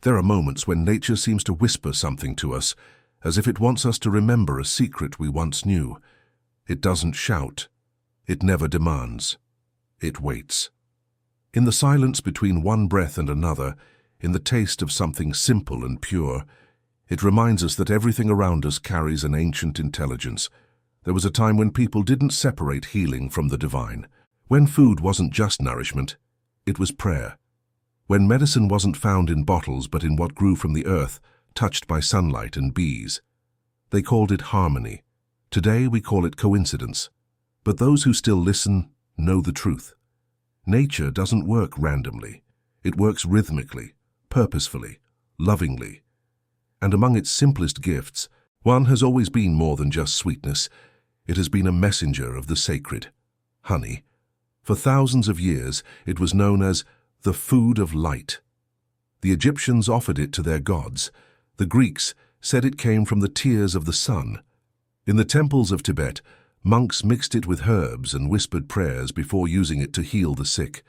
There are moments when nature seems to whisper something to us, as if it wants us to remember a secret we once knew. It doesn't shout. It never demands. It waits. In the silence between one breath and another, in the taste of something simple and pure, it reminds us that everything around us carries an ancient intelligence. There was a time when people didn't separate healing from the divine. When food wasn't just nourishment, it was prayer. When medicine wasn't found in bottles but in what grew from the earth, touched by sunlight and bees. They called it harmony. Today we call it coincidence. But those who still listen know the truth. Nature doesn't work randomly. It works rhythmically, purposefully, lovingly. And among its simplest gifts, one has always been more than just sweetness. It has been a messenger of the sacred, honey. For thousands of years, it was known as the food of light. The Egyptians offered it to their gods. The Greeks said it came from the tears of the sun. In the temples of Tibet, monks mixed it with herbs and whispered prayers before using it to heal the sick.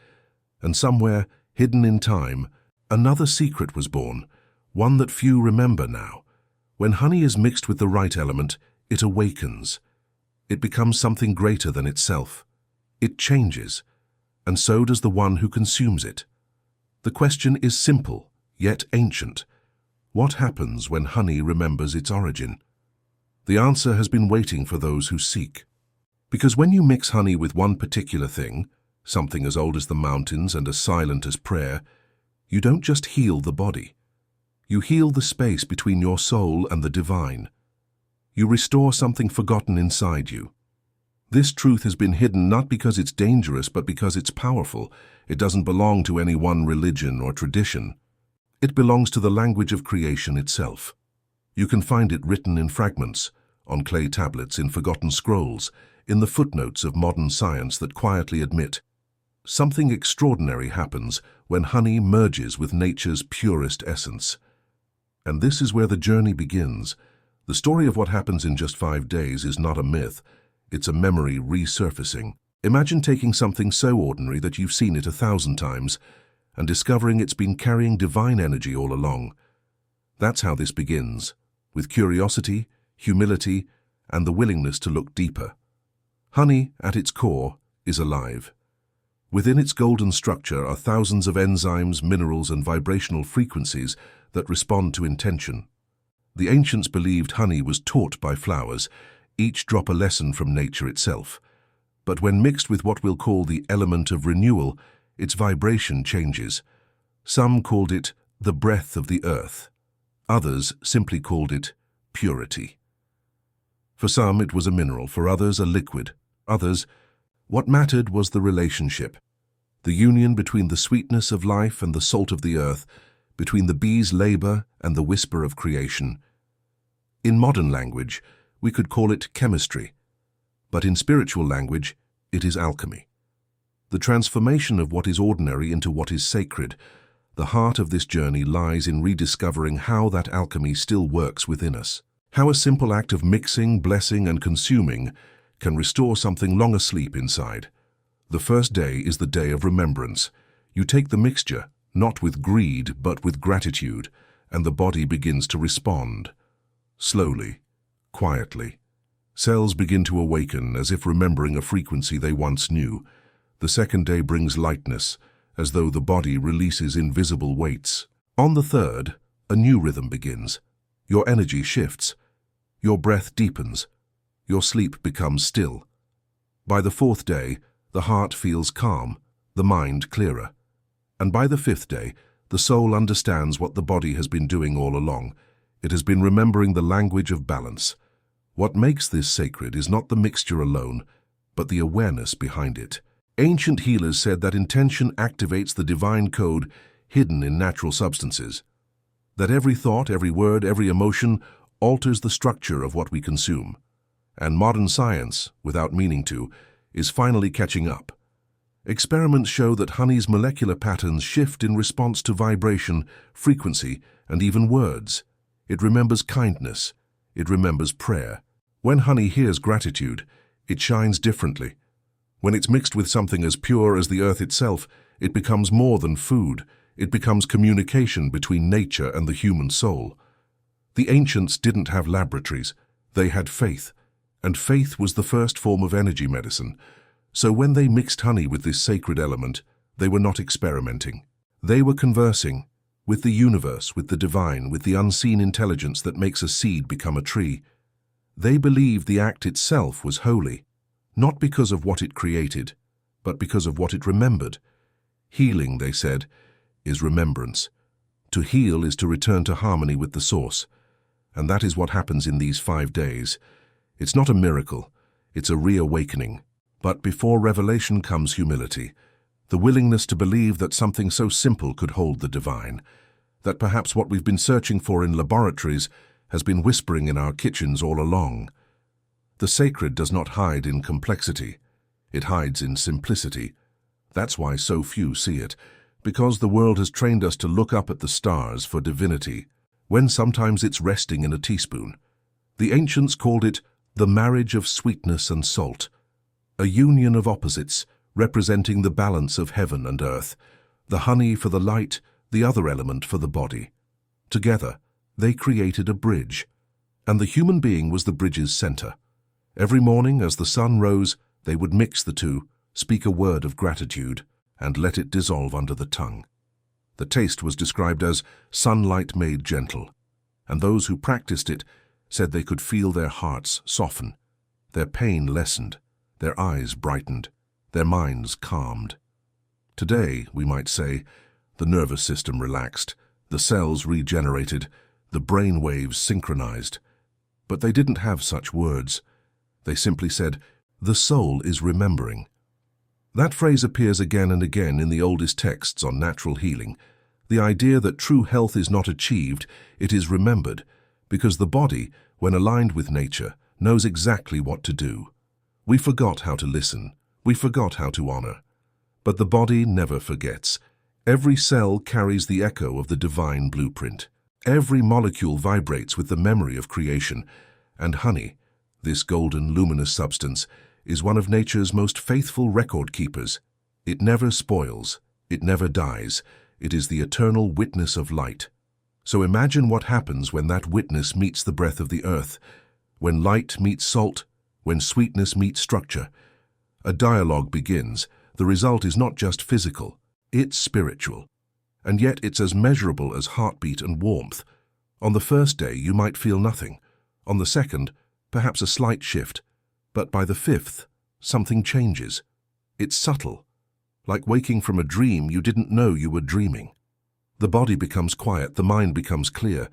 And somewhere, hidden in time, another secret was born, one that few remember now. When honey is mixed with the right element, it awakens. It becomes something greater than itself. It changes, and so does the one who consumes it. The question is simple, yet ancient. What happens when honey remembers its origin? The answer has been waiting for those who seek. Because when you mix honey with one particular thing, something as old as the mountains and as silent as prayer, you don't just heal the body. You heal the space between your soul and the divine. You restore something forgotten inside you. This truth has been hidden not because it's dangerous, but because it's powerful. It doesn't belong to any one religion or tradition. It belongs to the language of creation itself. You can find it written in fragments, on clay tablets, in forgotten scrolls, in the footnotes of modern science that quietly admit something extraordinary happens when honey merges with nature's purest essence. And this is where the journey begins. The story of what happens in just 5 days is not a myth. It's a memory resurfacing. Imagine taking something so ordinary that you've seen it 1,000 times and discovering it's been carrying divine energy all along. That's how this begins, with curiosity, humility, and the willingness to look deeper. Honey, at its core, is alive. Within its golden structure are thousands of enzymes, minerals, and vibrational frequencies that respond to intention. The ancients believed honey was taught by flowers, each drop a lesson from nature itself. But when mixed with what we'll call the element of renewal, its vibration changes. Some called it the breath of the earth. Others simply called it purity. For some it was a mineral, for others a liquid. Others, what mattered was the relationship. The union between the sweetness of life and the salt of the earth, between the bee's labor and the whisper of creation. In modern language, we could call it chemistry, but in spiritual language, it is alchemy. The transformation of what is ordinary into what is sacred. The heart of this journey lies in rediscovering how that alchemy still works within us. How a simple act of mixing, blessing, and consuming can restore something long asleep inside. The first day is the day of remembrance. You take the mixture, not with greed, but with gratitude, and the body begins to respond. Slowly, quietly. Cells begin to awaken, as if remembering a frequency they once knew. The second day brings lightness, as though the body releases invisible weights. On the third, a new rhythm begins. Your energy shifts. Your breath deepens. Your sleep becomes still. By the fourth day, the heart feels calm, the mind clearer. And by the fifth day, the soul understands what the body has been doing all along. It has been remembering the language of balance. What makes this sacred is not the mixture alone, but the awareness behind it. Ancient healers said that intention activates the divine code hidden in natural substances. That every thought, every word, every emotion alters the structure of what we consume. And modern science, without meaning to, is finally catching up. Experiments show that honey's molecular patterns shift in response to vibration, frequency, and even words. It remembers kindness. It remembers prayer. When honey hears gratitude, it shines differently. When it's mixed with something as pure as the earth itself, it becomes more than food. It becomes communication between nature and the human soul. The ancients didn't have laboratories, they had faith, and faith was the first form of energy medicine. So when they mixed honey with this sacred element, they were not experimenting. They were conversing with the universe, with the divine, with the unseen intelligence that makes a seed become a tree. They believed the act itself was holy, not because of what it created, but because of what it remembered. Healing, they said, is remembrance. To heal is to return to harmony with the source. And that is what happens in these 5 days. It's not a miracle, it's a reawakening. But before revelation comes humility, the willingness to believe that something so simple could hold the divine, that perhaps what we've been searching for in laboratories has been whispering in our kitchens all along. The sacred does not hide in complexity, it hides in simplicity. That's why so few see it, because the world has trained us to look up at the stars for divinity, when sometimes it's resting in a teaspoon. The ancients called it the marriage of sweetness and salt, a union of opposites representing the balance of heaven and earth, the honey for the light, the other element for the body. Together, they created a bridge, and the human being was the bridge's center. Every morning as the sun rose, they would mix the two, speak a word of gratitude, and let it dissolve under the tongue. The taste was described as sunlight made gentle, and those who practiced it said they could feel their hearts soften, their pain lessened, their eyes brightened, their minds calmed. Today, we might say, the nervous system relaxed, the cells regenerated, the brain waves synchronized. But they didn't have such words. They simply said, "The soul is remembering." That phrase appears again and again in the oldest texts on natural healing. The idea that true health is not achieved, it is remembered, because the body, when aligned with nature, knows exactly what to do. We forgot how to listen. We forgot how to honor. But the body never forgets. Every cell carries the echo of the divine blueprint. Every molecule vibrates with the memory of creation. And honey, this golden, luminous substance, is one of nature's most faithful record keepers. It never spoils. It never dies. It is the eternal witness of light. So imagine what happens when that witness meets the breath of the earth, when light meets salt, when sweetness meets structure. A dialogue begins. The result is not just physical, it's spiritual. And yet it's as measurable as heartbeat and warmth. On the first day, you might feel nothing. On the second, perhaps a slight shift. But by the fifth, something changes. It's subtle, like waking from a dream you didn't know you were dreaming. The body becomes quiet, the mind becomes clear,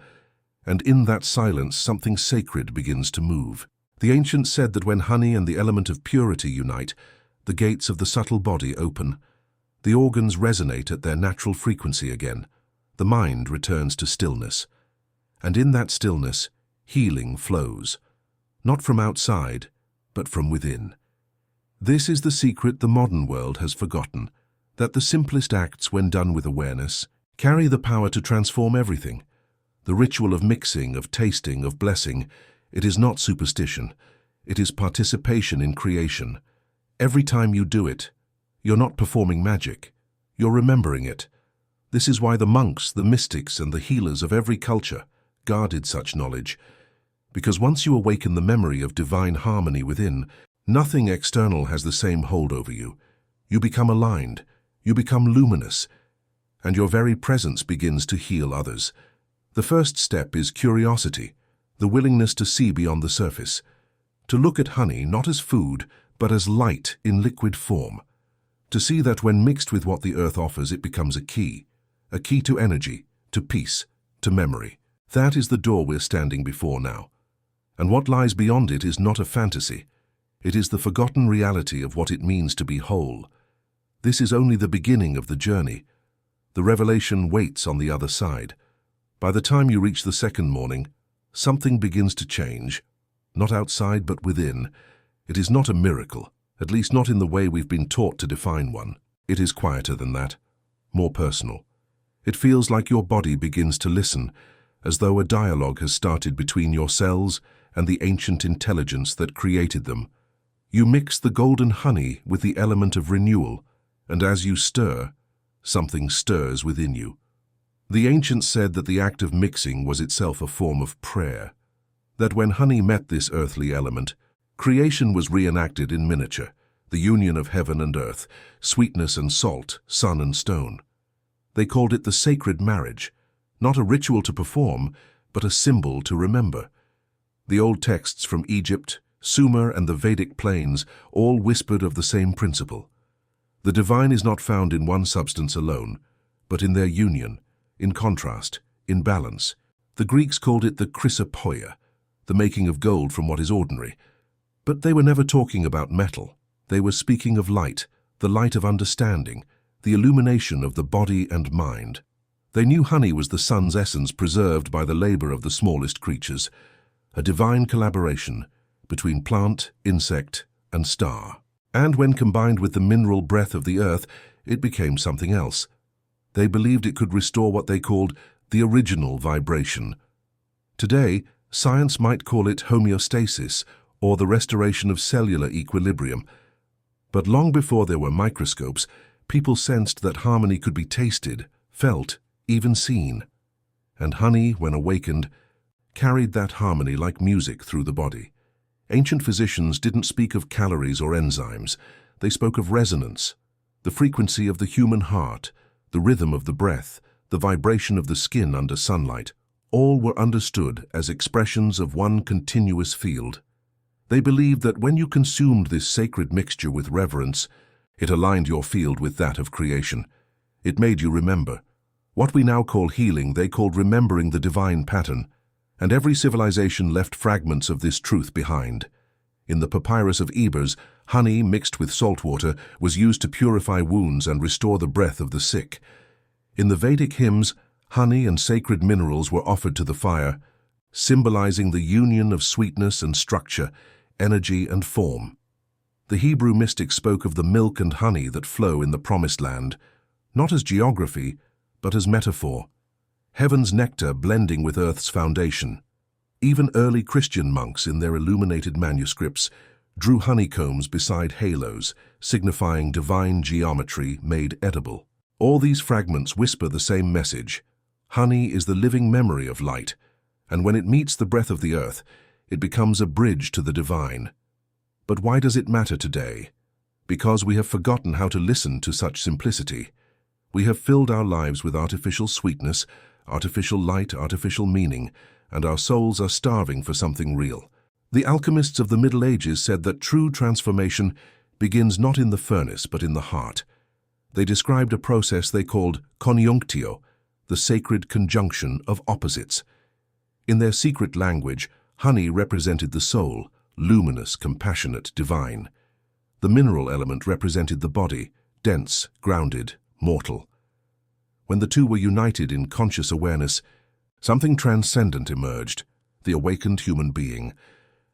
and in that silence something sacred begins to move. The ancients said that when honey and the element of purity unite, the gates of the subtle body open. The organs resonate at their natural frequency again. The mind returns to stillness. And in that stillness, healing flows, not from outside, but from within. This is the secret the modern world has forgotten, that the simplest acts, when done with awareness, carry the power to transform everything. The ritual of mixing, of tasting, of blessing, it is not superstition. It is participation in creation. Every time you do it, you're not performing magic. You're remembering it. This is why the monks, the mystics, and the healers of every culture guarded such knowledge. Because once you awaken the memory of divine harmony within, nothing external has the same hold over you. You become aligned, you become luminous, and your very presence begins to heal others. The first step is curiosity, the willingness to see beyond the surface, to look at honey not as food, but as light in liquid form, to see that when mixed with what the earth offers, it becomes a key to energy, to peace, to memory. That is the door we're standing before now. And what lies beyond it is not a fantasy. It is the forgotten reality of what it means to be whole. This is only the beginning of the journey. The revelation waits on the other side. By the time you reach the second morning, something begins to change, not outside but within. It is not a miracle, at least not in the way we've been taught to define one. It is quieter than that, more personal. It feels like your body begins to listen, as though a dialogue has started between your cells and the ancient intelligence that created them. You mix the golden honey with the element of renewal, and as you stir, something stirs within you. The ancients said that the act of mixing was itself a form of prayer, that when honey met this earthly element, creation was reenacted in miniature, the union of heaven and earth, sweetness and salt, sun and stone. They called it the sacred marriage, not a ritual to perform, but a symbol to remember. The old texts from Egypt, Sumer, and the Vedic plains all whispered of the same principle. The divine is not found in one substance alone, but in their union, in contrast, in balance. The Greeks called it the chrysopoia, the making of gold from what is ordinary. But they were never talking about metal. They were speaking of light, the light of understanding, the illumination of the body and mind. They knew honey was the sun's essence preserved by the labor of the smallest creatures, a divine collaboration between plant, insect, and star. And when combined with the mineral breath of the earth, it became something else. They believed it could restore what they called the original vibration. Today, science might call it homeostasis, or the restoration of cellular equilibrium. But long before there were microscopes, people sensed that harmony could be tasted, felt, even seen. And honey, when awakened, carried that harmony like music through the body. Ancient physicians didn't speak of calories or enzymes. They spoke of resonance, the frequency of the human heart, the rhythm of the breath, the vibration of the skin under sunlight. All were understood as expressions of one continuous field. They believed that when you consumed this sacred mixture with reverence, it aligned your field with that of creation. It made you remember. What we now call healing, they called remembering the divine pattern, and every civilization left fragments of this truth behind. In the papyrus of Ebers, honey mixed with salt water was used to purify wounds and restore the breath of the sick. In the Vedic hymns, honey and sacred minerals were offered to the fire, symbolizing the union of sweetness and structure, energy and form. The Hebrew mystics spoke of the milk and honey that flow in the Promised Land, not as geography, but as metaphor. Heaven's nectar blending with earth's foundation. Even early Christian monks in their illuminated manuscripts drew honeycombs beside halos, signifying divine geometry made edible. All these fragments whisper the same message. Honey is the living memory of light, and when it meets the breath of the earth, it becomes a bridge to the divine. But why does it matter today? Because we have forgotten how to listen to such simplicity. We have filled our lives with artificial sweetness, artificial light, artificial meaning, and our souls are starving for something real. The alchemists of the Middle Ages said that true transformation begins not in the furnace but in the heart. They described a process they called conjunctio, the sacred conjunction of opposites. In their secret language, honey represented the soul, luminous, compassionate, divine. The mineral element represented the body, dense, grounded, mortal. When the two were united in conscious awareness, something transcendent emerged, the awakened human being,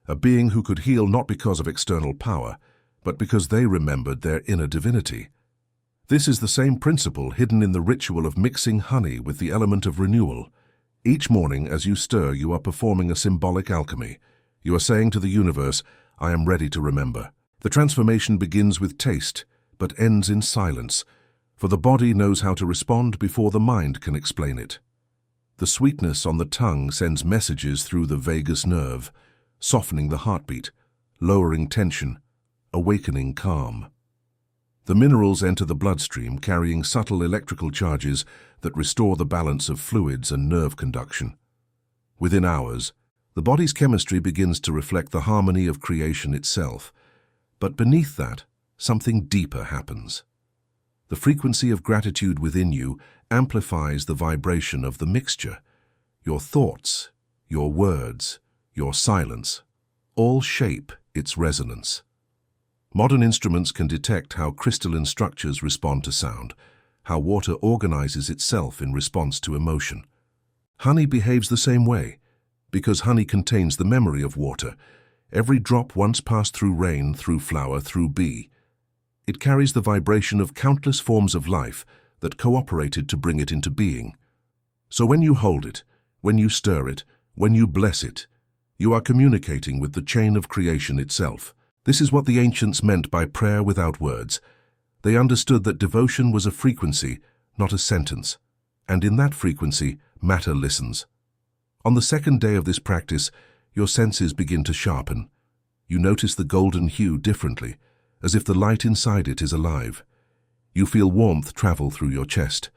a being who could heal not because of external power, but because they remembered their inner divinity. This is the same principle hidden in the ritual of mixing honey with the element of renewal. Each morning, as you stir, you are performing a symbolic alchemy. You are saying to the universe, I am ready to remember. The transformation begins with taste, but ends in silence, for the body knows how to respond before the mind can explain it. The sweetness on the tongue sends messages through the vagus nerve, softening the heartbeat, lowering tension, awakening calm. The minerals enter the bloodstream carrying subtle electrical charges that restore the balance of fluids and nerve conduction. Within hours, the body's chemistry begins to reflect the harmony of creation itself. But beneath that, something deeper happens. The frequency of gratitude within you amplifies the vibration of the mixture. Your thoughts, your words, your silence, all shape its resonance. Modern instruments can detect how crystalline structures respond to sound, how water organizes itself in response to emotion. Honey behaves the same way, because honey contains the memory of water. Every drop once passed through rain, through flower, through bee. It carries the vibration of countless forms of life that cooperated to bring it into being. So when you hold it, when you stir it, when you bless it, you are communicating with the chain of creation itself. This is what the ancients meant by prayer without words. They understood that devotion was a frequency, not a sentence. And in that frequency, matter listens. On the second day of this practice, your senses begin to sharpen. You notice the golden hue differently, as if the light inside it is alive. You feel warmth travel through your chest.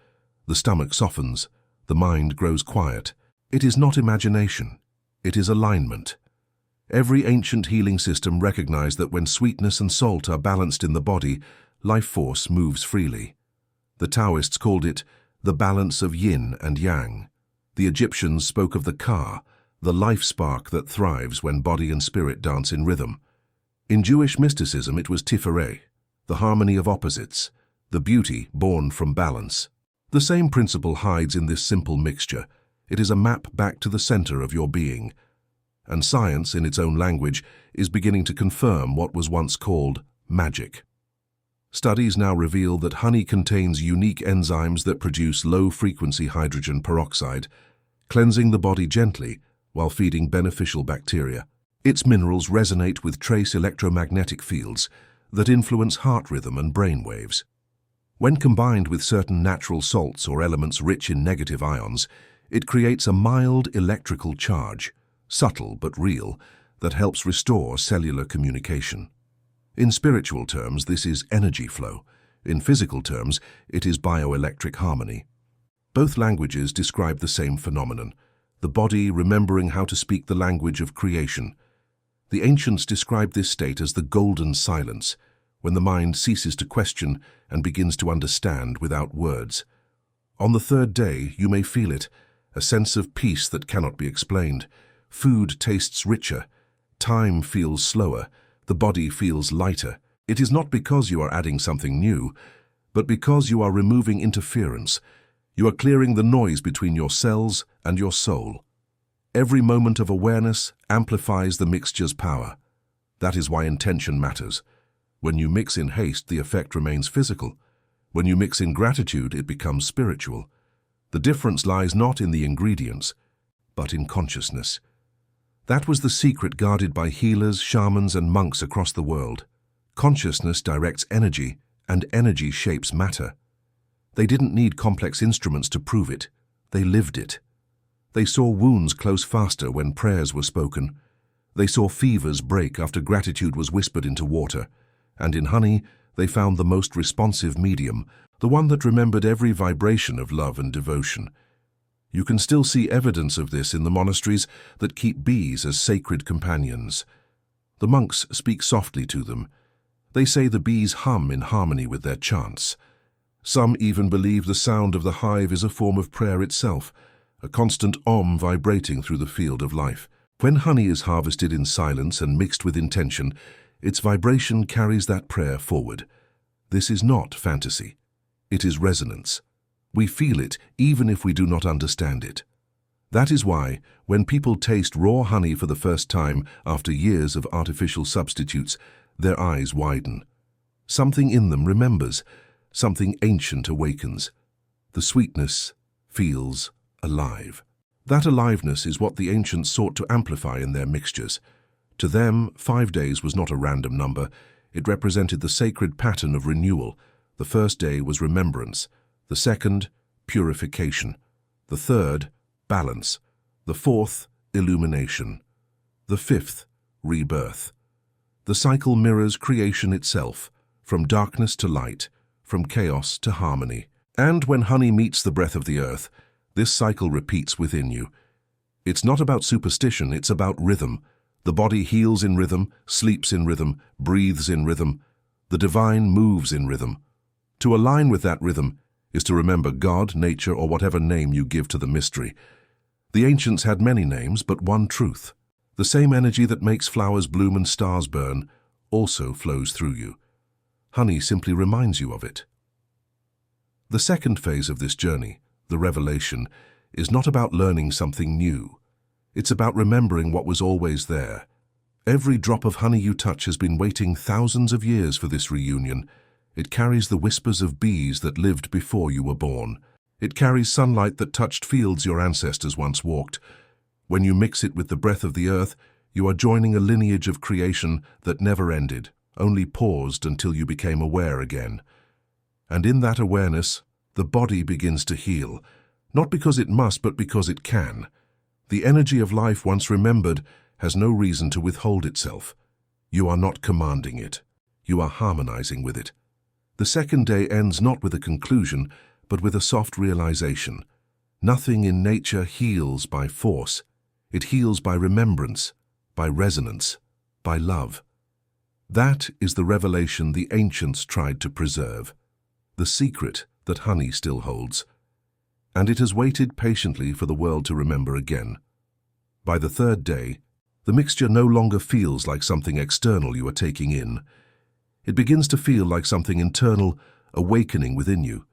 The stomach softens. The mind grows quiet. It is not imagination. It is alignment. Every ancient healing system recognized that when sweetness and salt are balanced in the body, life force moves freely. The Taoists called it the balance of yin and yang. The Egyptians spoke of the ka, the life spark that thrives when body and spirit dance in rhythm. In Jewish mysticism, it was tiferet, the harmony of opposites, the beauty born from balance. The same principle hides in this simple mixture. It is a map back to the center of your being. And science, in its own language, is beginning to confirm what was once called magic. Studies now reveal that honey contains unique enzymes that produce low-frequency hydrogen peroxide, cleansing the body gently while feeding beneficial bacteria. Its minerals resonate with trace electromagnetic fields that influence heart rhythm and brain waves. When combined with certain natural salts or elements rich in negative ions, it creates a mild electrical charge, subtle but real, that helps restore cellular communication. In spiritual terms, this is energy flow. In physical terms, it is bioelectric harmony. Both languages describe the same phenomenon, the body remembering how to speak the language of creation. The ancients described this state as the golden silence, when the mind ceases to question and begins to understand without words. On the third day, you may feel it, a sense of peace that cannot be explained. Food tastes richer, time feels slower, the body feels lighter. It is not because you are adding something new, but because you are removing interference. You are clearing the noise between your cells and your soul. Every moment of awareness amplifies the mixture's power. That is why intention matters. When you mix in haste, the effect remains physical. When you mix in gratitude, it becomes spiritual. The difference lies not in the ingredients, but in consciousness. That was the secret guarded by healers, shamans, and monks across the world. Consciousness directs energy, and energy shapes matter. They didn't need complex instruments to prove it. They lived it. They saw wounds close faster when prayers were spoken. They saw fevers break after gratitude was whispered into water. And in honey, they found the most responsive medium, the one that remembered every vibration of love and devotion. You can still see evidence of this in the monasteries that keep bees as sacred companions. The monks speak softly to them. They say the bees hum in harmony with their chants. Some even believe the sound of the hive is a form of prayer itself, a constant om vibrating through the field of life. When honey is harvested in silence and mixed with intention, its vibration carries that prayer forward. This is not fantasy. It is resonance. We feel it even if we do not understand it. That is why, when people taste raw honey for the first time after years of artificial substitutes, their eyes widen. Something in them remembers, something ancient awakens. The sweetness feels alive. That aliveness is what the ancients sought to amplify in their mixtures. To them, 5 days was not a random number. It represented the sacred pattern of renewal. The first day was remembrance. The second, purification. The third, balance. The fourth, illumination. The fifth, rebirth. The cycle mirrors creation itself, from darkness to light, from chaos to harmony. And when honey meets the breath of the earth, this cycle repeats within you. It's not about superstition, it's about rhythm. The body heals in rhythm, sleeps in rhythm, breathes in rhythm. The divine moves in rhythm. To align with that rhythm is to remember God, nature, or whatever name you give to the mystery. The ancients had many names, but one truth. The same energy that makes flowers bloom and stars burn also flows through you. Honey simply reminds you of it. The second phase of this journey, the revelation, is not about learning something new. It's about remembering what was always there. Every drop of honey you touch has been waiting thousands of years for this reunion. It carries the whispers of bees that lived before you were born. It carries sunlight that touched fields your ancestors once walked. When you mix it with the breath of the earth, you are joining a lineage of creation that never ended, only paused until you became aware again. And in that awareness, The body begins to heal, not because it must, but because it can. The energy of life once remembered has no reason to withhold itself. You are not commanding it. You are harmonizing with it. The second day ends not with a conclusion, but with a soft realization. Nothing in nature heals by force. It heals by remembrance, by resonance, by love. That is the revelation the ancients tried to preserve, the secret that honey still holds. And it has waited patiently for the world to remember again. By the third day, the mixture no longer feels like something external you are taking in. It begins to feel like something internal, awakening within you.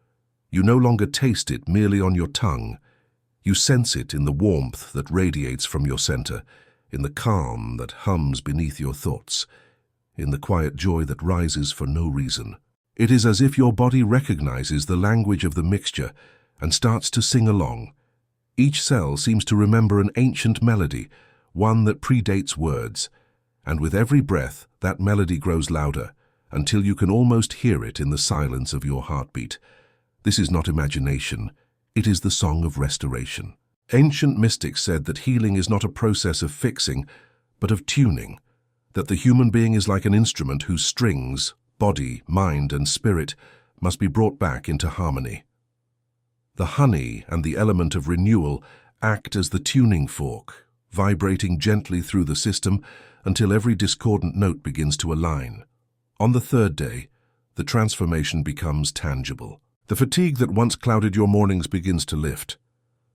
You no longer taste it merely on your tongue. You sense it in the warmth that radiates from your center, in the calm that hums beneath your thoughts, in the quiet joy that rises for no reason. It is as if your body recognizes the language of the mixture and starts to sing along. Each cell seems to remember an ancient melody, one that predates words, and with every breath that melody grows louder, until you can almost hear it in the silence of your heartbeat. This is not imagination, it is the song of restoration. Ancient mystics said that healing is not a process of fixing, but of tuning, that the human being is like an instrument whose strings, body, mind, and spirit must be brought back into harmony. The honey and the element of renewal act as the tuning fork, vibrating gently through the system until every discordant note begins to align. On the third day, the transformation becomes tangible. The fatigue that once clouded your mornings begins to lift.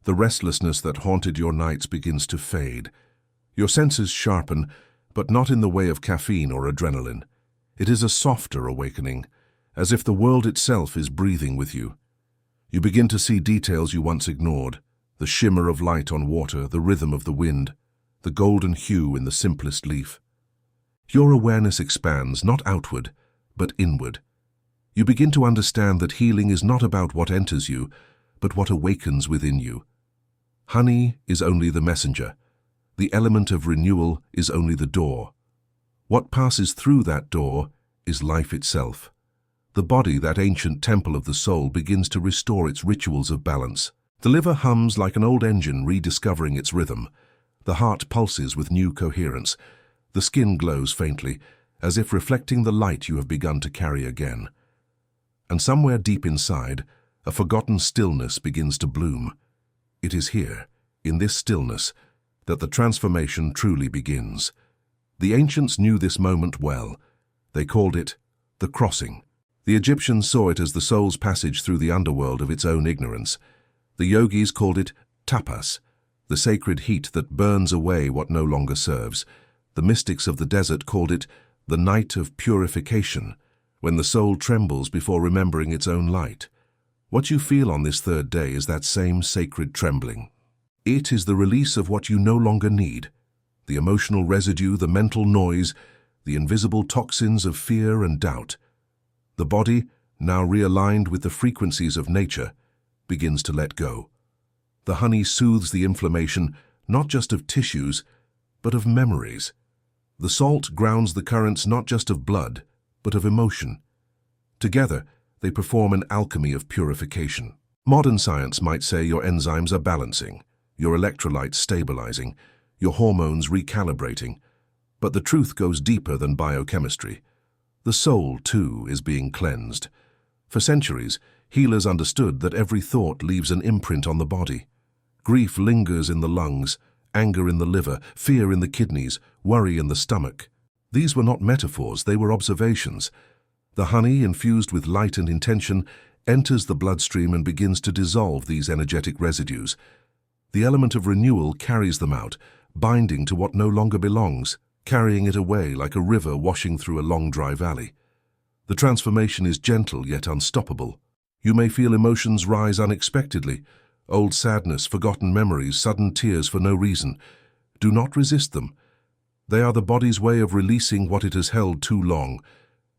The restlessness that haunted your nights begins to fade. Your senses sharpen, but not in the way of caffeine or adrenaline. It is a softer awakening, as if the world itself is breathing with you. You begin to see details you once ignored, the shimmer of light on water, the rhythm of the wind, the golden hue in the simplest leaf. Your awareness expands, not outward, but inward. You begin to understand that healing is not about what enters you, but what awakens within you. Honey is only the messenger. The element of renewal is only the door. What passes through that door is life itself. The body, that ancient temple of the soul, begins to restore its rituals of balance. The liver hums like an old engine rediscovering its rhythm. The heart pulses with new coherence. The skin glows faintly, as if reflecting the light you have begun to carry again. And somewhere deep inside, a forgotten stillness begins to bloom. It is here, in this stillness, that the transformation truly begins. The ancients knew this moment well. They called it the crossing. The Egyptians saw it as the soul's passage through the underworld of its own ignorance. The yogis called it tapas, the sacred heat that burns away what no longer serves. The mystics of the desert called it the night of purification, when the soul trembles before remembering its own light. What you feel on this third day is that same sacred trembling. It is the release of what you no longer need, the emotional residue, the mental noise, the invisible toxins of fear and doubt. The body, now realigned with the frequencies of nature, begins to let go. The honey soothes the inflammation, not just of tissues, but of memories. The salt grounds the currents not just of blood, but of emotion. Together, they perform an alchemy of purification. Modern science might say your enzymes are balancing, your electrolytes stabilizing, your hormones recalibrating. But the truth goes deeper than biochemistry. The soul, too, is being cleansed. For centuries, healers understood that every thought leaves an imprint on the body. Grief lingers in the lungs, anger in the liver, fear in the kidneys, worry in the stomach. These were not metaphors, they were observations. The honey, infused with light and intention, enters the bloodstream and begins to dissolve these energetic residues. The element of renewal carries them out, binding to what no longer belongs, carrying it away like a river washing through a long dry valley. The transformation is gentle yet unstoppable. You may feel emotions rise unexpectedly, old sadness, forgotten memories, sudden tears for no reason. Do not resist them. They are the body's way of releasing what it has held too long.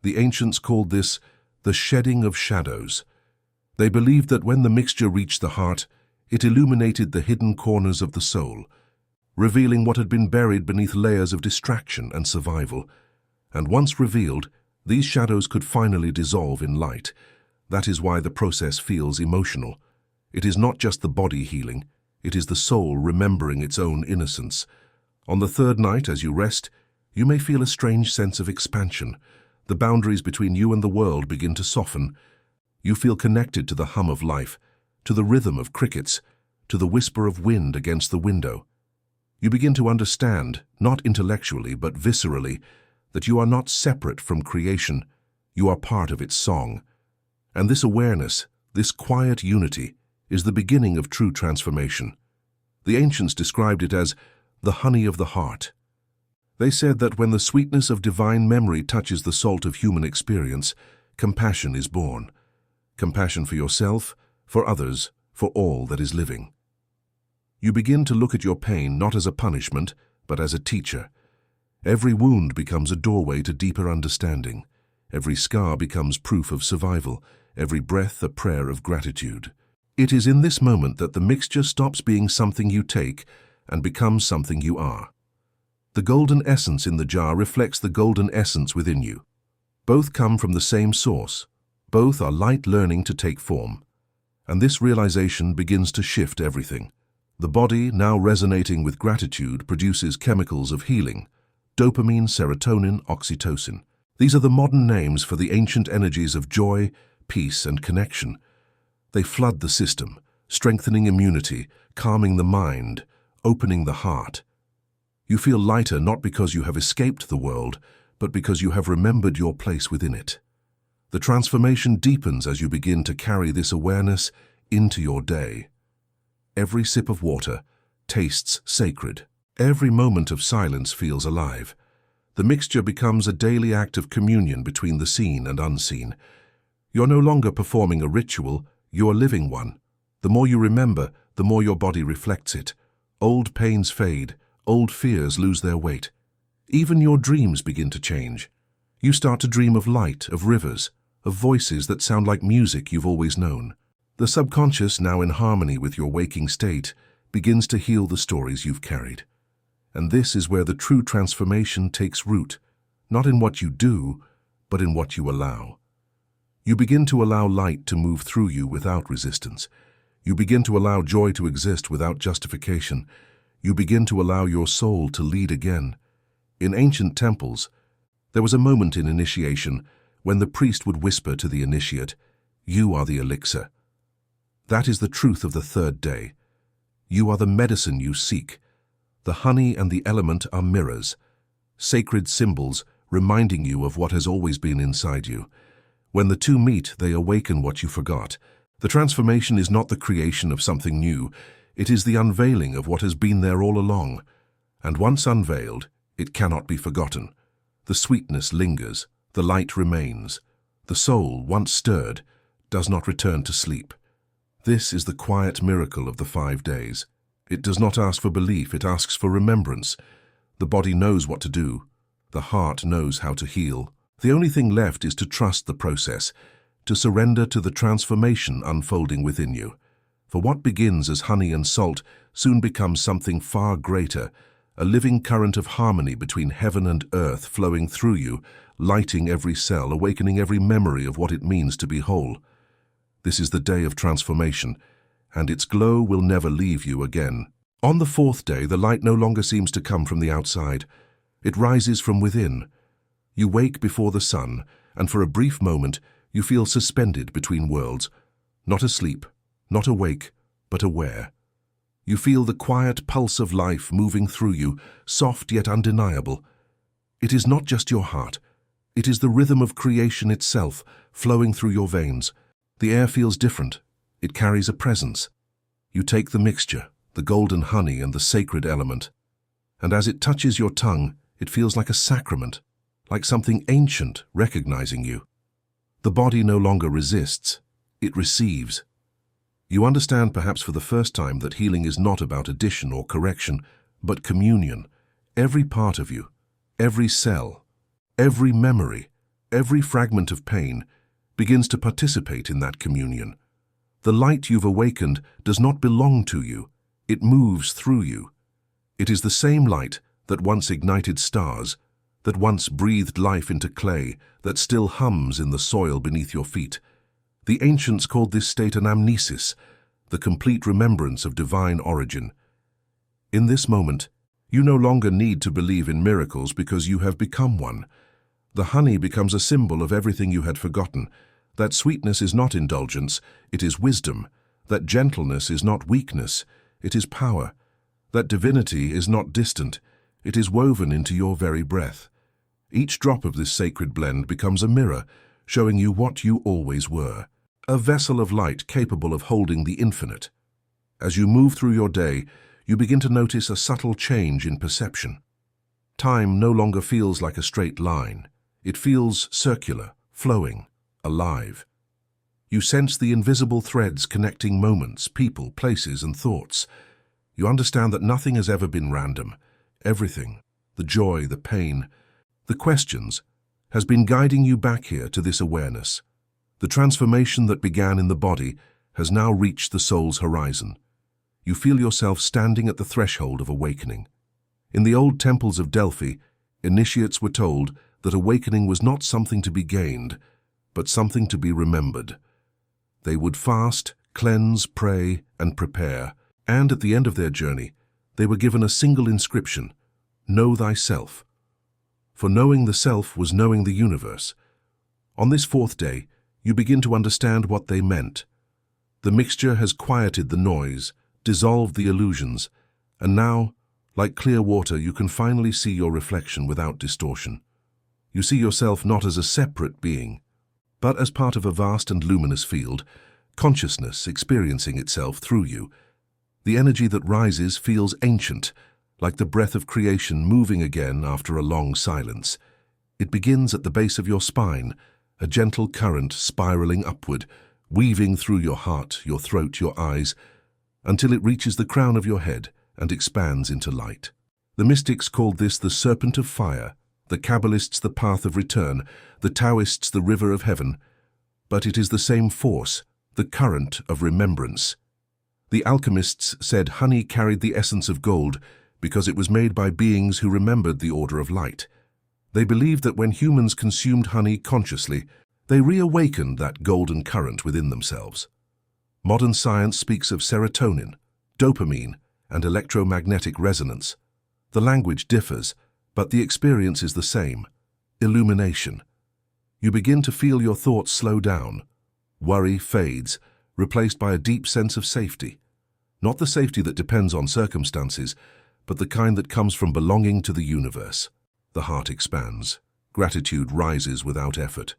The ancients called this the shedding of shadows. They believed that when the mixture reached the heart, it illuminated the hidden corners of the soul, revealing what had been buried beneath layers of distraction and survival. And once revealed, these shadows could finally dissolve in light, That is why the process feels emotional. It is not just the body healing, it is the soul remembering its own innocence. On the third night, as you rest, you may feel a strange sense of expansion. The boundaries between you and the world begin to soften. You feel connected to the hum of life, to the rhythm of crickets, to the whisper of wind against the window. You begin to understand, not intellectually but viscerally, that you are not separate from creation, you are part of its song. And this awareness, this quiet unity, is the beginning of true transformation. The ancients described it as the honey of the heart. They said that when the sweetness of divine memory touches the salt of human experience, compassion is born. Compassion for yourself, for others, for all that is living. You begin to look at your pain not as a punishment, but as a teacher. Every wound becomes a doorway to deeper understanding. Every scar becomes proof of survival, every breath a prayer of gratitude. It is in this moment that the mixture stops being something you take and becomes something you are. The golden essence in the jar reflects the golden essence within you. Both come from the same source. Both are light learning to take form. And this realization begins to shift everything. The body, now resonating with gratitude, produces chemicals of healing: dopamine, serotonin, oxytocin. These are the modern names for the ancient energies of joy, peace, and connection. They flood the system, strengthening immunity, calming the mind, opening the heart. You feel lighter not because you have escaped the world, but because you have remembered your place within it. The transformation deepens as you begin to carry this awareness into your day. Every sip of water tastes sacred. Every moment of silence feels alive. The mixture becomes a daily act of communion between the seen and unseen. You're no longer performing a ritual, you are living one. The more you remember, the more your body reflects it. Old pains fade, old fears lose their weight. Even your dreams begin to change. You start to dream of light, of rivers, of voices that sound like music you've always known. The subconscious, now in harmony with your waking state, begins to heal the stories you've carried. And this is where the true transformation takes root, not in what you do, but in what you allow. You begin to allow light to move through you without resistance. You begin to allow joy to exist without justification. You begin to allow your soul to lead again. In ancient temples, there was a moment in initiation when the priest would whisper to the initiate, "You are the elixir." That is the truth of the third day. You are the medicine you seek. The honey and the element are mirrors, sacred symbols reminding you of what has always been inside you. When the two meet, they awaken what you forgot. The transformation is not the creation of something new, it is the unveiling of what has been there all along. And once unveiled, it cannot be forgotten. The sweetness lingers, the light remains. The soul, once stirred, does not return to sleep. This is the quiet miracle of the 5 days. It does not ask for belief, it asks for remembrance. The body knows what to do. The heart knows how to heal. The only thing left is to trust the process, to surrender to the transformation unfolding within you. For what begins as honey and salt soon becomes something far greater, a living current of harmony between heaven and earth flowing through you, lighting every cell, awakening every memory of what it means to be whole. This is the day of transformation, and its glow will never leave you again. On the 4th day, the light no longer seems to come from the outside. It rises from within. You wake before the sun, and for a brief moment, you feel suspended between worlds, not asleep, not awake, but aware. You feel the quiet pulse of life moving through you, soft yet undeniable. It is not just your heart. It is the rhythm of creation itself, flowing through your veins. The air feels different. It carries a presence. You take the mixture, the golden honey and the sacred element, and as it touches your tongue, it feels like a sacrament, like something ancient recognizing you. The body no longer resists, it receives. You understand perhaps for the first time that healing is not about addition or correction, but communion. Every part of you, every cell, every memory, every fragment of pain begins to participate in that communion. The light you've awakened does not belong to you, it moves through you. It is the same light that once ignited stars, that once breathed life into clay, that still hums in the soil beneath your feet. The ancients called this state an amnesis, the complete remembrance of divine origin. In this moment, you no longer need to believe in miracles because you have become one. The honey becomes a symbol of everything you had forgotten. That sweetness is not indulgence, it is wisdom. That gentleness is not weakness, it is power. That divinity is not distant, it is woven into your very breath. Each drop of this sacred blend becomes a mirror, showing you what you always were. A vessel of light capable of holding the infinite. As you move through your day, you begin to notice a subtle change in perception. Time no longer feels like a straight line. It feels circular, flowing, alive. You sense the invisible threads connecting moments, people, places, and thoughts. You understand that nothing has ever been random. Everything, the joy, the pain, the questions, has been guiding you back here to this awareness. The transformation that began in the body has now reached the soul's horizon. You feel yourself standing at the threshold of awakening. In the old temples of Delphi, initiates were told that awakening was not something to be gained, but something to be remembered. They would fast, cleanse, pray, and prepare, and at the end of their journey, they were given a single inscription: Know thyself. For knowing the self was knowing the universe. On this fourth day, you begin to understand what they meant. The mixture has quieted the noise, dissolved the illusions, and now, like clear water, you can finally see your reflection without distortion. You see yourself not as a separate being, but as part of a vast and luminous field, consciousness experiencing itself through you. The energy that rises feels ancient, like the breath of creation moving again after a long silence. It begins at the base of your spine, a gentle current spiraling upward, weaving through your heart, your throat, your eyes, until it reaches the crown of your head and expands into light. The mystics called this the serpent of fire, the Kabbalists the path of return, the Taoists the river of heaven. But it is the same force, the current of remembrance. The alchemists said honey carried the essence of gold because it was made by beings who remembered the order of light. They believed that when humans consumed honey consciously, they reawakened that golden current within themselves. Modern science speaks of serotonin, dopamine, and electromagnetic resonance. The language differs, but the experience is the same: illumination. You begin to feel your thoughts slow down. Worry fades, replaced by a deep sense of safety. Not the safety that depends on circumstances, but the kind that comes from belonging to the universe. The heart expands. Gratitude rises without effort.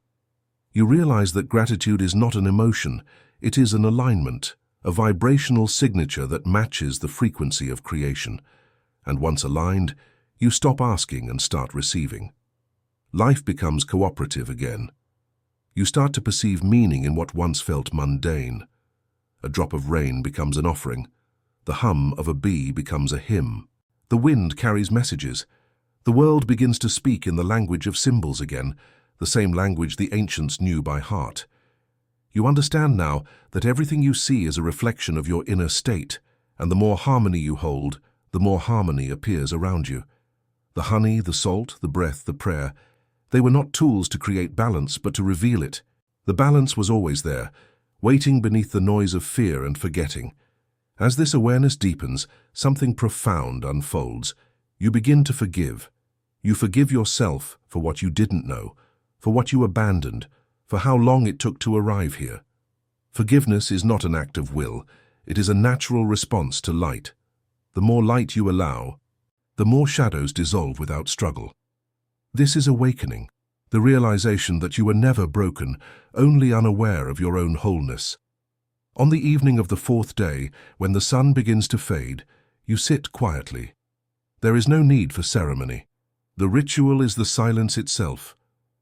You realize that gratitude is not an emotion, it is an alignment, a vibrational signature that matches the frequency of creation. And once aligned, you stop asking and start receiving. Life becomes cooperative again. You start to perceive meaning in what once felt mundane. A drop of rain becomes an offering. The hum of a bee becomes a hymn. The wind carries messages. The world begins to speak in the language of symbols again, the same language the ancients knew by heart. You understand now that everything you see is a reflection of your inner state, and the more harmony you hold, the more harmony appears around you. The honey, the salt, the breath, the prayer, they were not tools to create balance, but to reveal it. The balance was always there, waiting beneath the noise of fear and forgetting. As this awareness deepens, something profound unfolds. You begin to forgive. You forgive yourself for what you didn't know, for what you abandoned, for how long it took to arrive here. Forgiveness is not an act of will, it is a natural response to light. The more light you allow, the more shadows dissolve without struggle. This is awakening, the realization that you were never broken, only unaware of your own wholeness. On the evening of the fourth day, when the sun begins to fade, you sit quietly. There is no need for ceremony. The ritual is the silence itself.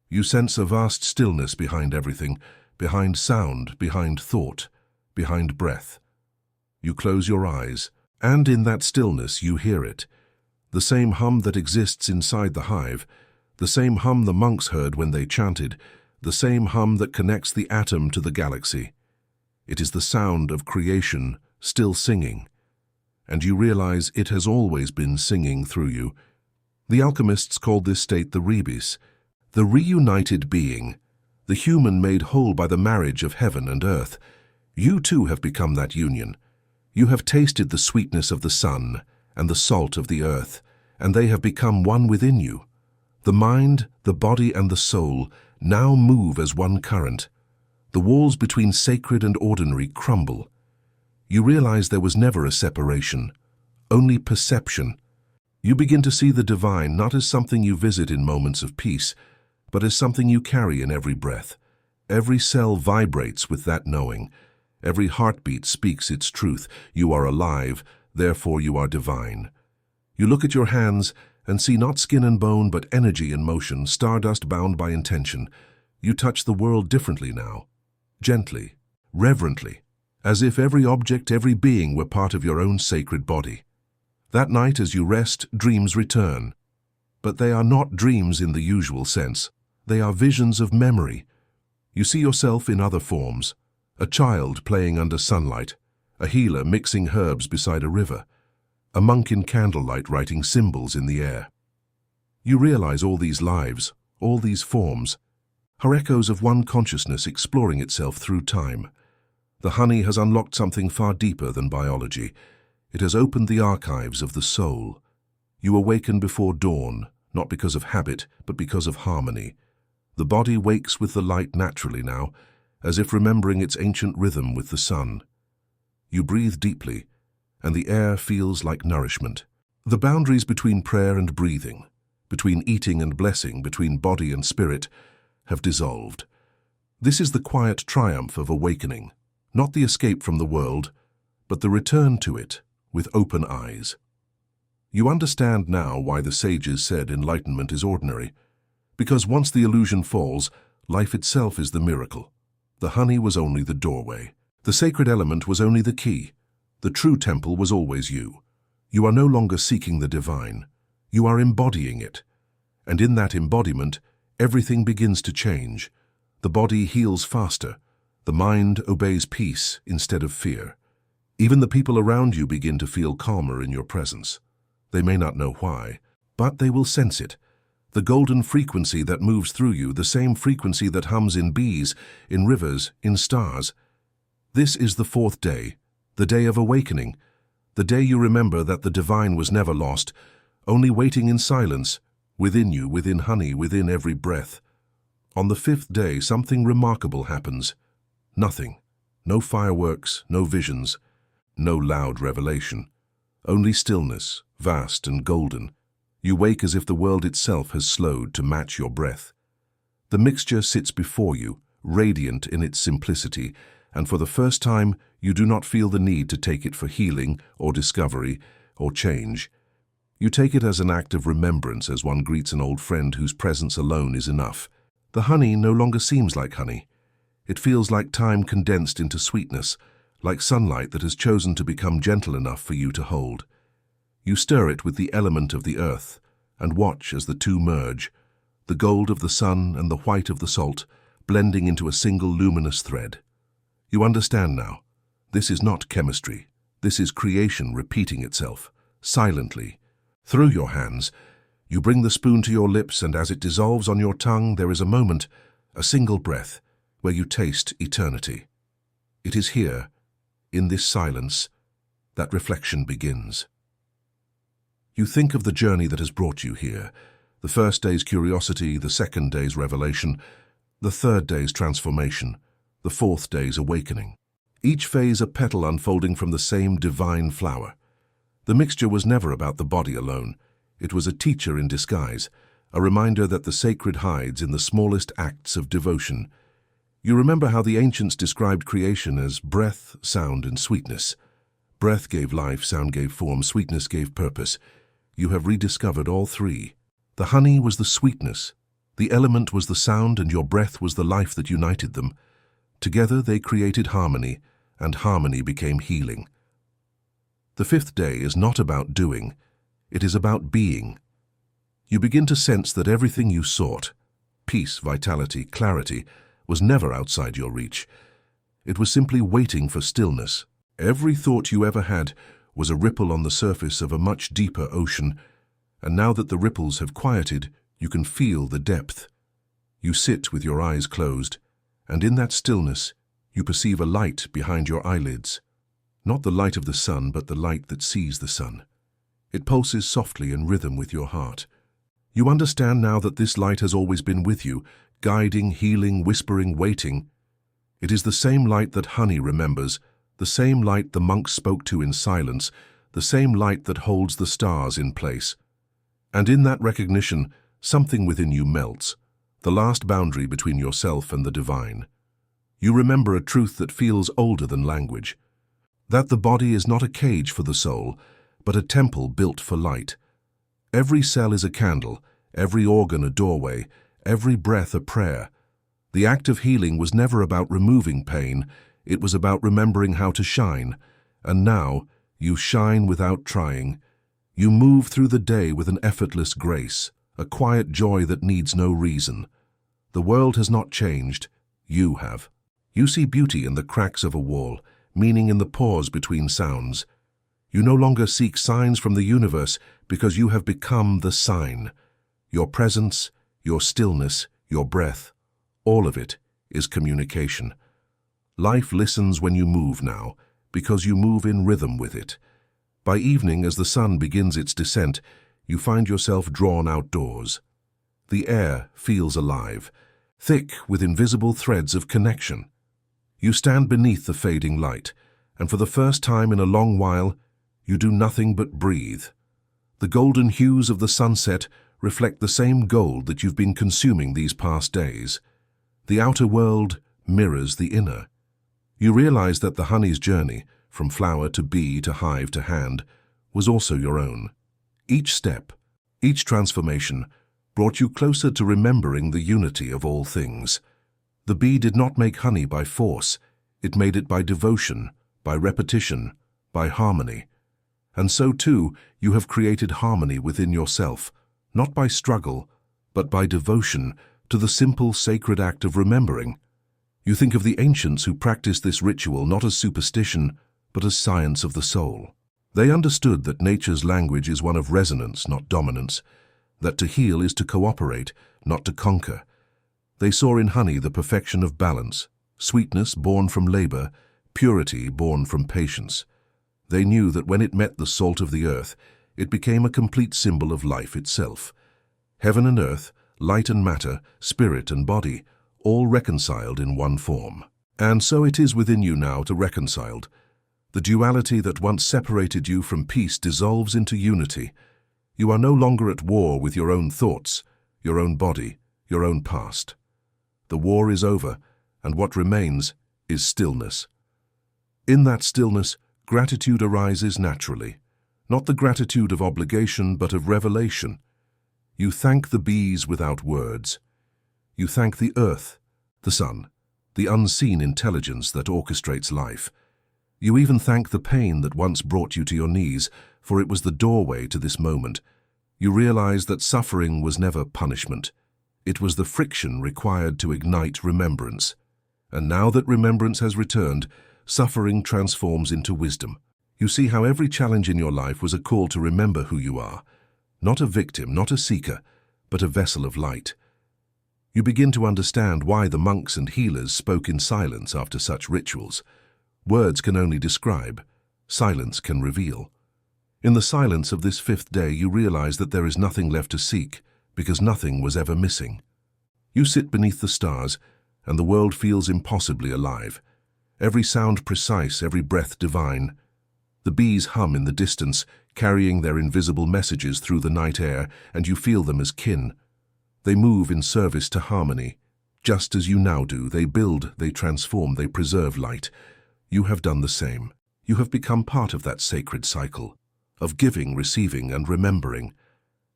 You sense a vast stillness behind everything, behind sound, behind thought, behind breath. You close your eyes, and in that stillness you hear it. The same hum that exists inside the hive, the same hum the monks heard when they chanted, the same hum that connects the atom to the galaxy. It is the sound of creation still singing, and you realize it has always been singing through you. The alchemists called this state the rebis, the reunited being, the human made whole by the marriage of heaven and earth. You too have become that union. You have tasted the sweetness of the sun and the salt of the earth, and they have become one within you. The mind, the body, and the soul now move as one current. The walls between sacred and ordinary crumble. You realize there was never a separation, only perception. You begin to see the divine not as something you visit in moments of peace, but as something you carry in every breath. Every cell vibrates with that knowing. Every heartbeat speaks its truth. You are alive, therefore you are divine. You look at your hands and see not skin and bone, but energy in motion, stardust bound by intention. You touch the world differently now, gently, reverently, as if every object, every being were part of your own sacred body. That night, as you rest, dreams return. But they are not dreams in the usual sense. They are visions of memory. You see yourself in other forms. A child playing under sunlight, a healer mixing herbs beside a river, a monk in candlelight writing symbols in the air. You realize all these lives, all these forms, are echoes of one consciousness exploring itself through time. The honey has unlocked something far deeper than biology. It has opened the archives of the soul. You awaken before dawn, not because of habit, but because of harmony. The body wakes with the light naturally now, as if remembering its ancient rhythm with the sun. You breathe deeply, and the air feels like nourishment. The boundaries between prayer and breathing, between eating and blessing, between body and spirit, have dissolved. This is the quiet triumph of awakening, not the escape from the world, but the return to it with open eyes. You understand now why the sages said enlightenment is ordinary, because once the illusion falls, life itself is the miracle. The honey was only the doorway. The sacred element was only the key. The true temple was always you. You are no longer seeking the divine. You are embodying it. And in that embodiment, everything begins to change. The body heals faster. The mind obeys peace instead of fear. Even the people around you begin to feel calmer in your presence. They may not know why, but they will sense it. The golden frequency that moves through you, the same frequency that hums in bees, in rivers, in stars. This is the fourth day, the day of awakening, the day you remember that the divine was never lost, only waiting in silence, within you, within honey, within every breath. On the fifth day, something remarkable happens. Nothing. No fireworks, no visions, no loud revelation. Only stillness, vast and golden. You wake as if the world itself has slowed to match your breath. The mixture sits before you, radiant in its simplicity, and for the first time you do not feel the need to take it for healing or discovery or change. You take it as an act of remembrance, as one greets an old friend whose presence alone is enough. The honey no longer seems like honey. It feels like time condensed into sweetness, like sunlight that has chosen to become gentle enough for you to hold. You stir it with the element of the earth and watch as the two merge, the gold of the sun and the white of the salt, blending into a single luminous thread. You understand now. This is not chemistry. This is creation repeating itself, silently. Through your hands, you bring the spoon to your lips, and as it dissolves on your tongue, there is a moment, a single breath, where you taste eternity. It is here, in this silence, that reflection begins. You think of the journey that has brought you here, the first day's curiosity, the second day's revelation, the third day's transformation, the fourth day's awakening. Each phase a petal unfolding from the same divine flower. The mixture was never about the body alone. It was a teacher in disguise, a reminder that the sacred hides in the smallest acts of devotion. You remember how the ancients described creation as breath, sound, and sweetness. Breath gave life, sound gave form, sweetness gave purpose. You have rediscovered all three. The honey was the sweetness, the element was the sound, and your breath was the life that united them. Together they created harmony, and harmony became healing. The fifth day is not about doing, it is about being. You begin to sense that everything you sought, peace, vitality, clarity, was never outside your reach. It was simply waiting for stillness. Every thought you ever had was a ripple on the surface of a much deeper ocean, and now that the ripples have quieted, you can feel the depth. You sit with your eyes closed, and in that stillness, you perceive a light behind your eyelids. Not the light of the sun, but the light that sees the sun. It pulses softly in rhythm with your heart. You understand now that this light has always been with you, guiding, healing, whispering, waiting. It is the same light that honey remembers, the same light the monks spoke to in silence, the same light that holds the stars in place. And in that recognition, something within you melts, the last boundary between yourself and the divine. You remember a truth that feels older than language, that the body is not a cage for the soul, but a temple built for light. Every cell is a candle, every organ a doorway, every breath a prayer. The act of healing was never about removing pain, it was about remembering how to shine. And now, you shine without trying. You move through the day with an effortless grace, a quiet joy that needs no reason. The world has not changed, you have. You see beauty in the cracks of a wall, meaning in the pause between sounds. You no longer seek signs from the universe because you have become the sign. Your presence, your stillness, your breath, all of it is communication. Life listens when you move now, because you move in rhythm with it. By evening, as the sun begins its descent, you find yourself drawn outdoors. The air feels alive, thick with invisible threads of connection. You stand beneath the fading light, and for the first time in a long while, you do nothing but breathe. The golden hues of the sunset reflect the same gold that you've been consuming these past days. The outer world mirrors the inner. You realize that the honey's journey, from flower to bee to hive to hand, was also your own. Each step, each transformation, brought you closer to remembering the unity of all things. The bee did not make honey by force, it made it by devotion, by repetition, by harmony. And so too, you have created harmony within yourself, not by struggle, but by devotion to the simple sacred act of remembering. You think of the ancients who practiced this ritual not as superstition, but as science of the soul. They understood that nature's language is one of resonance, not dominance, that to heal is to cooperate, not to conquer. They saw in honey the perfection of balance, sweetness born from labor, purity born from patience. They knew that when it met the salt of the earth, it became a complete symbol of life itself. Heaven and earth, light and matter, spirit and body, all reconciled in one form. And so it is within you now to reconciled. The duality that once separated you from peace dissolves into unity. You are no longer at war with your own thoughts, your own body, your own past. The war is over, and what remains is stillness. In that stillness, gratitude arises naturally, not the gratitude of obligation, but of revelation. You thank the bees without words. You thank the earth, the sun, the unseen intelligence that orchestrates life. You even thank the pain that once brought you to your knees, for it was the doorway to this moment. You realize that suffering was never punishment. It was the friction required to ignite remembrance. And now that remembrance has returned, suffering transforms into wisdom. You see how every challenge in your life was a call to remember who you are. Not a victim, not a seeker, but a vessel of light. You begin to understand why the monks and healers spoke in silence after such rituals. Words can only describe, silence can reveal. In the silence of this fifth day, you realize that there is nothing left to seek, because nothing was ever missing. You sit beneath the stars, and the world feels impossibly alive. Every sound precise, every breath divine. The bees hum in the distance, carrying their invisible messages through the night air, and you feel them as kin. They move in service to harmony. Just as you now do, they build, they transform, they preserve light. You have done the same. You have become part of that sacred cycle, of giving, receiving, and remembering.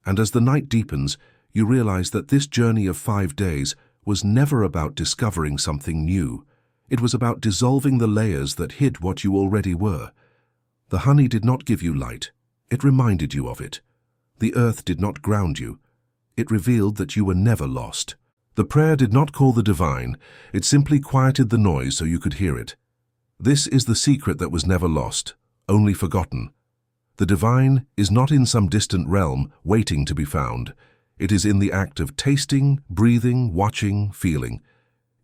And as the night deepens, you realize that this journey of 5 days was never about discovering something new. It was about dissolving the layers that hid what you already were. The honey did not give you light. It reminded you of it. The earth did not ground you. It revealed that you were never lost. The prayer did not call the divine. It simply quieted the noise so you could hear it. This is the secret that was never lost, only forgotten. The divine is not in some distant realm waiting to be found. It is in the act of tasting, breathing, watching, feeling.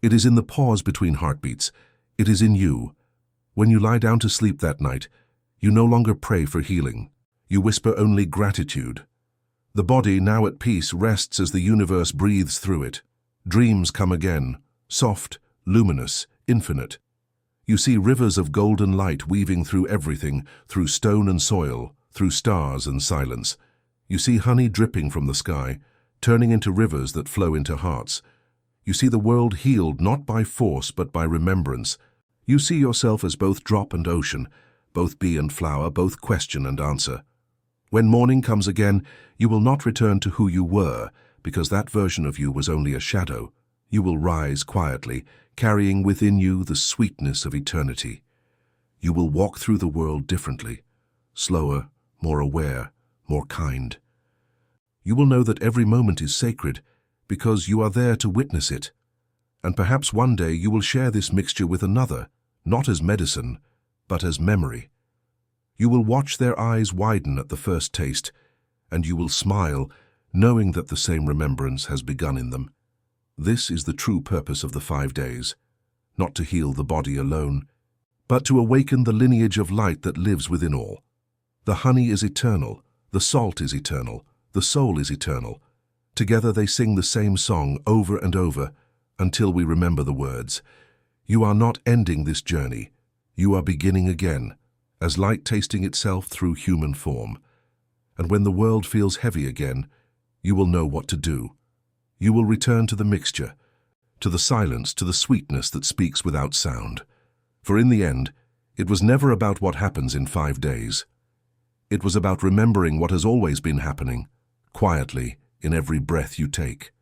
It is in the pause between heartbeats. It is in you. When you lie down to sleep that night, you no longer pray for healing. You whisper only gratitude. The body, now at peace, rests as the universe breathes through it. Dreams come again, soft, luminous, infinite. You see rivers of golden light weaving through everything, through stone and soil, through stars and silence. You see honey dripping from the sky, turning into rivers that flow into hearts. You see the world healed not by force but by remembrance. You see yourself as both drop and ocean, both bee and flower, both question and answer. When morning comes again, you will not return to who you were, because that version of you was only a shadow. You will rise quietly, carrying within you the sweetness of eternity. You will walk through the world differently, slower, more aware, more kind. You will know that every moment is sacred because you are there to witness it. And perhaps one day you will share this mixture with another, not as medicine, but as memory. You will watch their eyes widen at the first taste, and you will smile, knowing that the same remembrance has begun in them. This is the true purpose of the 5 days, not to heal the body alone, but to awaken the lineage of light that lives within all. The honey is eternal, the salt is eternal, the soul is eternal. Together they sing the same song over and over until we remember the words. You are not ending this journey, you are beginning again, as light tasting itself through human form. And when the world feels heavy again, you will know what to do. You will return to the mixture, to the silence, to the sweetness that speaks without sound. For in the end, it was never about what happens in 5 days. It was about remembering what has always been happening, quietly, in every breath you take.